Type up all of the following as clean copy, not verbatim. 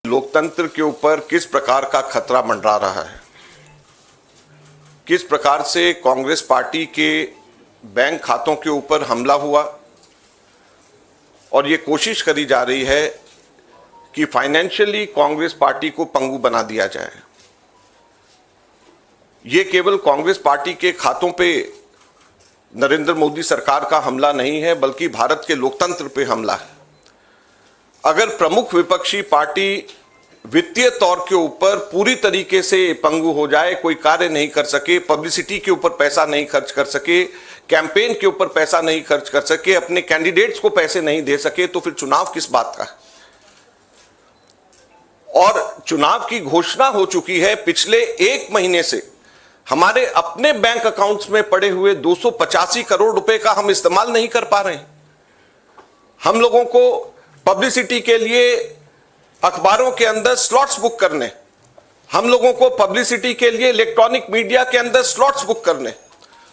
लोकतंत्र के ऊपर किस प्रकार का खतरा मंडरा रहा है, किस प्रकार से कांग्रेस पार्टी के बैंक खातों के ऊपर हमला हुआ और ये कोशिश करी जा रही है कि फाइनेंशियली कांग्रेस पार्टी को पंगु बना दिया जाए। ये केवल कांग्रेस पार्टी के खातों पे नरेंद्र मोदी सरकार का हमला नहीं है, बल्कि भारत के लोकतंत्र पे हमला है। अगर प्रमुख विपक्षी पार्टी वित्तीय तौर के ऊपर पूरी तरीके से पंगु हो जाए, कोई कार्य नहीं कर सके, पब्लिसिटी के ऊपर पैसा नहीं खर्च कर सके, कैंपेन के ऊपर पैसा नहीं खर्च कर सके, अपने कैंडिडेट्स को पैसे नहीं दे सके, तो फिर चुनाव किस बात का? और चुनाव की घोषणा हो चुकी है। पिछले एक महीने से हमारे अपने बैंक अकाउंट्स में पड़े हुए 285 करोड़ रुपए का हम इस्तेमाल नहीं कर पा रहे हैं। हम लोगों को पब्लिसिटी के लिए अखबारों के अंदर स्लॉट्स बुक करने, हम लोगों को पब्लिसिटी के लिए इलेक्ट्रॉनिक मीडिया के अंदर स्लॉट्स बुक करने,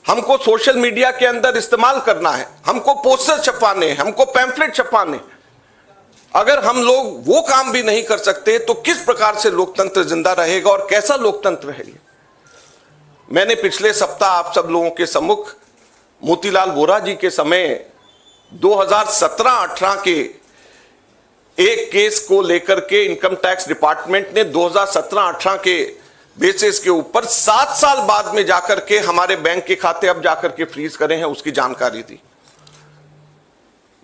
हमको सोशल मीडिया के अंदर इस्तेमाल करना है, हमको पोस्टर छपवाने, हमको पैम्फलेट छपवाने। अगर हम लोग वो काम भी नहीं कर सकते तो किस प्रकार से लोकतंत्र जिंदा रहेगा और कैसा लोकतंत्र है ये? मैंने पिछले सप्ताह आप सब लोगों के सम्मुख मोतीलाल वोरा जी के समय 2017-18 के एक केस को लेकर के इनकम टैक्स डिपार्टमेंट ने 2017-18 के बेसिस के ऊपर 7 साल बाद में जाकर के हमारे बैंक के खाते अब जाकर के फ्रीज करे हैं, उसकी जानकारी दी।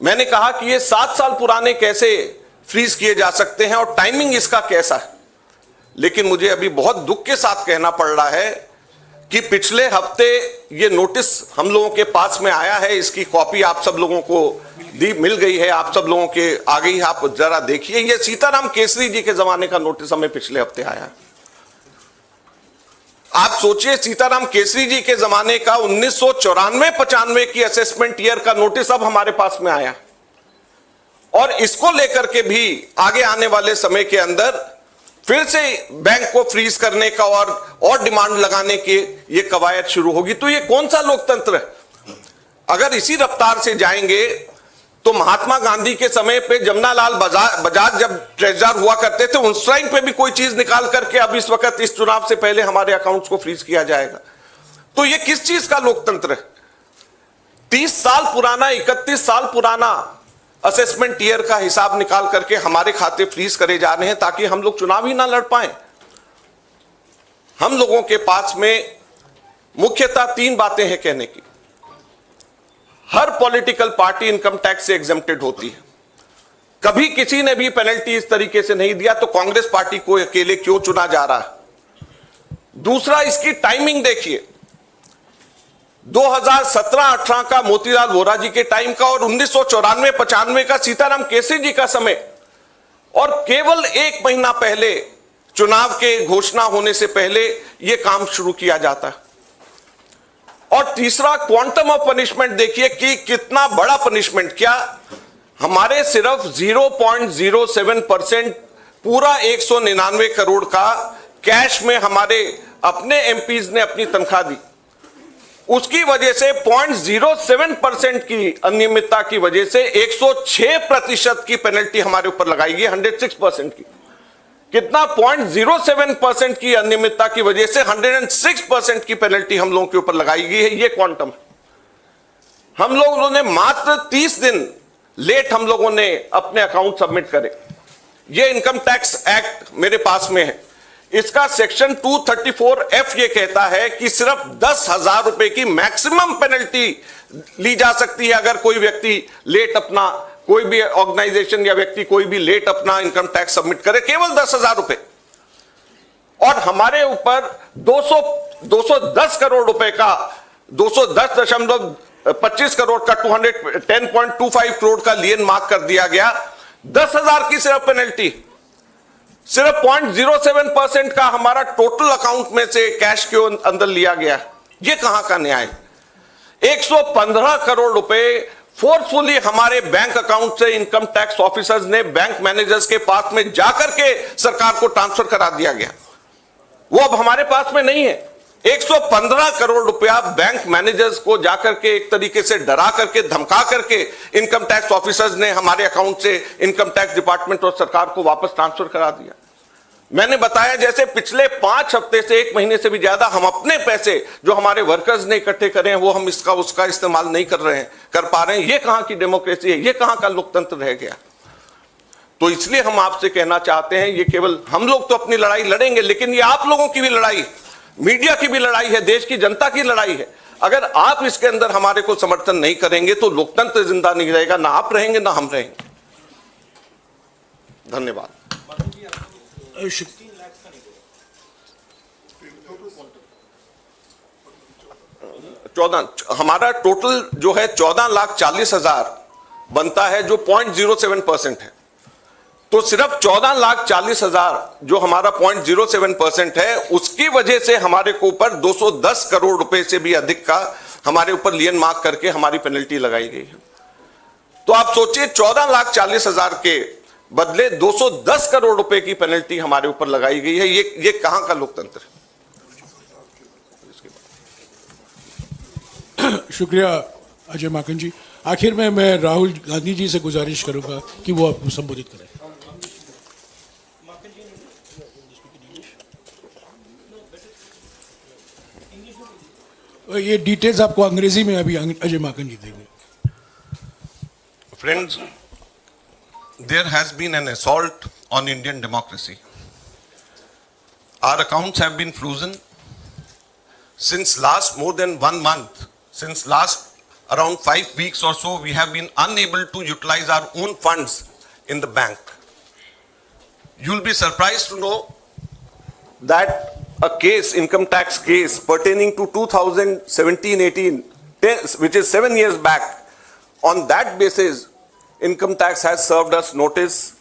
मैंने कहा कि ये 7 साल पुराने कैसे फ्रीज किए जा सकते हैं और टाइमिंग इसका कैसा है। लेकिन मुझे अभी बहुत दुख के साथ कहना पड़ रहा है कि पिछले हफ्ते ये नोटिस हम लोगों के पास में आया है, इसकी कॉपी आप सब लोगों को मिल गई है, आप सब लोगों के आ गई है। आप जरा देखिए, ये सीताराम केसरी जी के जमाने का नोटिस हमें पिछले हफ्ते आया। आप सोचिए, सीताराम केसरी जी के जमाने का 1994-95 की असेसमेंट ईयर का नोटिस अब हमारे पास में आया और इसको लेकर के भी आगे आने वाले समय के अंदर फिर से बैंक को फ्रीज करने का और डिमांड लगाने की ये कवायद शुरू होगी। तो ये कौन सा लोकतंत्र है? अगर इसी रफ्तार से जाएंगे तो महात्मा गांधी के समय पे जमनालाल बजाज जब ट्रेजरर हुआ करते थे, उस टाइम पे भी कोई चीज निकाल करके अब इस वक्त इस चुनाव से पहले हमारे अकाउंट्स को फ्रीज किया जाएगा। तो ये किस चीज का लोकतंत्र है? 30 साल पुराना, 31 साल पुराना असेसमेंट ईयर का हिसाब निकाल करके हमारे खाते फ्रीज करे जा रहे हैं ताकि हम लोग चुनाव ही ना लड़ पाए। हम लोगों के पास में मुख्यतः 3 बातें हैं कहने की। हर पॉलिटिकल पार्टी इनकम टैक्स से एग्जेम्प्टेड होती है, कभी किसी ने भी पेनल्टी इस तरीके से नहीं दिया, तो कांग्रेस पार्टी को अकेले क्यों चुना जा रहा है? दूसरा, इसकी टाइमिंग देखिए, 2017-18 का मोतीलाल वोरा जी के टाइम का और 1994-95 का सीताराम केसरी जी का समय, और केवल 1 महीना पहले चुनाव के घोषणा होने से पहले यह काम शुरू किया जाता है। और तीसरा, क्वांटम ऑफ पनिशमेंट देखिए कि कितना बड़ा पनिशमेंट। क्या हमारे सिर्फ 0.07% पूरा 199 करोड़ का कैश में हमारे अपने एमपीज ने अपनी तनख्वाह दी, उसकी वजह से 0.07% की अनियमितता की वजह से 106% की पेनल्टी हमारे ऊपर लगाई गई, 106% की। कितना? 0.07% की अनियमितता की वजह से 106% की पेनल्टी हम लोगों के ऊपर लगाई गई है। ये क्वांटम। हम लोगों ने मात्र 30 दिन लेट हम लोगों ने अपने अकाउंट सबमिट करे। ये इनकम टैक्स एक्ट मेरे पास में है, इसका सेक्शन 234F ये कहता है कि सिर्फ 10,000 रुपए की मैक्सिमम पेनल्टी ली जा सकती है अगर कोई व्यक्ति लेट अपना, कोई भी ऑर्गेनाइजेशन या व्यक्ति कोई भी लेट अपना इनकम टैक्स सबमिट करे, केवल 10,000 रुपए। और हमारे ऊपर 210 करोड़ रुपए का 210.25 करोड़ का 210.25 करोड़ का लियन मार्क कर दिया गया। 10,000 की सिर्फ पेनल्टी, सिर्फ 0.07% का हमारा टोटल अकाउंट में से कैश के अंदर लिया गया। ये कहां का न्याय? 115 करोड़ रुपए फोर्सफुली हमारे बैंक अकाउंट से इनकम टैक्स ऑफिसर्स ने बैंक मैनेजर्स के पास में जाकर के सरकार को ट्रांसफर करा दिया गया। वो अब हमारे पास में नहीं है। 115 करोड़ रुपया बैंक मैनेजर्स को जाकर के एक तरीके से डरा करके धमका करके इनकम टैक्स ऑफिसर्स ने हमारे अकाउंट से इनकम टैक्स डिपार्टमेंट और सरकार को वापस ट्रांसफर करा दिया। मैंने बताया जैसे पिछले 5 हफ्ते से 1 महीने से भी ज्यादा हम अपने पैसे जो हमारे वर्कर्स ने इकट्ठे करे हैं वो हम इसका उसका इस्तेमाल नहीं कर पा रहे हैं। ये कहां की डेमोक्रेसी है, ये कहां का लोकतंत्र रह गया। तो इसलिए हम आपसे कहना चाहते हैं, ये केवल हम लोग तो अपनी लड़ाई लड़ेंगे, लेकिन ये आप लोगों की भी लड़ाई, मीडिया की भी लड़ाई है, देश की जनता की लड़ाई है। अगर आप इसके अंदर हमारे को समर्थन नहीं करेंगे तो लोकतंत्र जिंदा नहीं रहेगा, ना आप रहेंगे ना हम रहेंगे। धन्यवाद। 14 हमारा टोटल जो है 14,40,000 बनता है, जो 0.07% है। तो सिर्फ 14,40,000 जो हमारा 0.07% है, उसकी वजह से हमारे को ऊपर 210 करोड़ रुपए से भी अधिक का हमारे ऊपर लियन मार्क करके हमारी पेनल्टी लगाई गई है। तो आप सोचिए 14,40,000 के बदले 210 करोड़ रुपए की पेनल्टी हमारे ऊपर लगाई गई है। ये कहां का लोकतंत्र है? शुक्रिया अजय माकन जी। आखिर में मैं राहुल गांधी जी से गुजारिश करूंगा कि वो आपको संबोधित करें। ये डिटेल्स आपको अंग्रेजी में अभी अजय माकन जी देंगे। Friends, there has been an assault on Indian democracy. Our accounts have been frozen since last more than 1 month. Since last around 5 weeks or so, we have been unable to utilize our own funds in the bank. You'll be surprised to know that a case, income tax case pertaining to 2017-18, which is 7 years back, on that basis, income tax has served us notice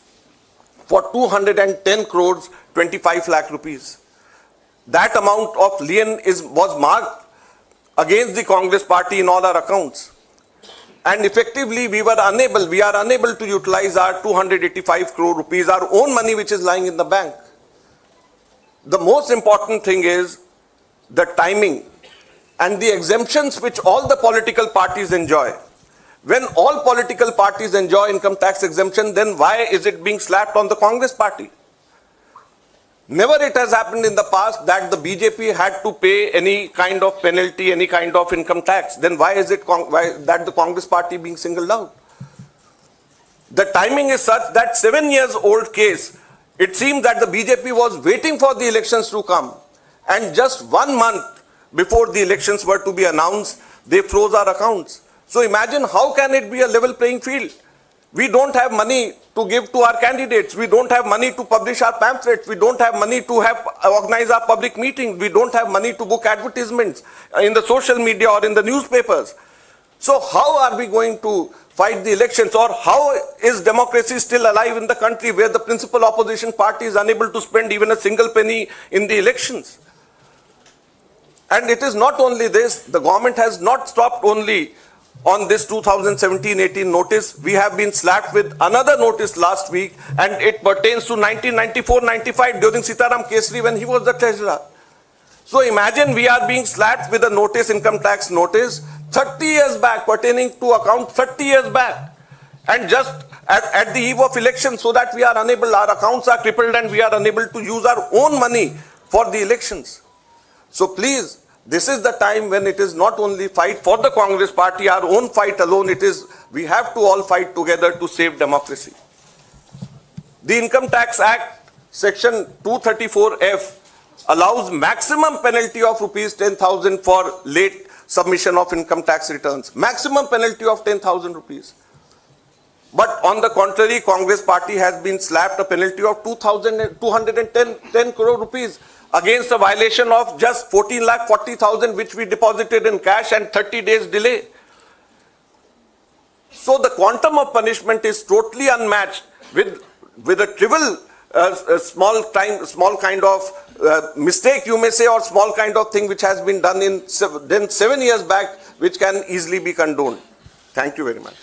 for 210 crores 25 lakh rupees. That amount of lien was marked against the Congress party in all our accounts. And effectively we are unable to utilize our 285 crore rupees, our own money which is lying in the bank. The most important thing is the timing and the exemptions which all the political parties enjoy. When all political parties enjoy income tax exemption, then why is it being slapped on the Congress party? Never it has happened in the past that the BJP had to pay any kind of penalty, any kind of income tax. Then why is it that the Congress party being singled out? The timing is such that 7 years old case, it seemed that the BJP was waiting for the elections to come, and just 1 month before the elections were to be announced, they froze our accounts. So imagine how can it be a level playing field? We don't have money to give to our candidates. We don't have money to publish our pamphlets. We don't have money to organize our public meetings. We don't have money to book advertisements in the social media or in the newspapers. So how are we going to fight the elections, or how is democracy still alive in the country where the principal opposition party is unable to spend even a single penny in the elections? And it is not only this, the government has not stopped only on this 2017-18 notice. We have been slapped with another notice last week, and it pertains to 1994-95 during Sitaram Kesri when he was the treasurer. So imagine we are being slapped with a notice, income tax notice, 30 years back, pertaining to account 30 years back. And just at the eve of election, so that we are unable, our accounts are crippled and we are unable to use our own money for the elections. So please, this is the time when it is not only fight for the Congress party, our own fight alone, it is, we have to all fight together to save democracy. The Income Tax Act, section 234F, allows maximum penalty of rupees 10,000 for late submission of income tax returns. Maximum penalty of 10,000 rupees. But on the contrary, Congress party has been slapped a penalty of 210 crore rupees against a violation of just 14,40,000 which we deposited in cash and 30 days delay. So the quantum of punishment is totally unmatched with a trivial small kind of mistake, you may say, or small kind of thing which has been done in 7 years back, which can easily be condoned. Thank you very much.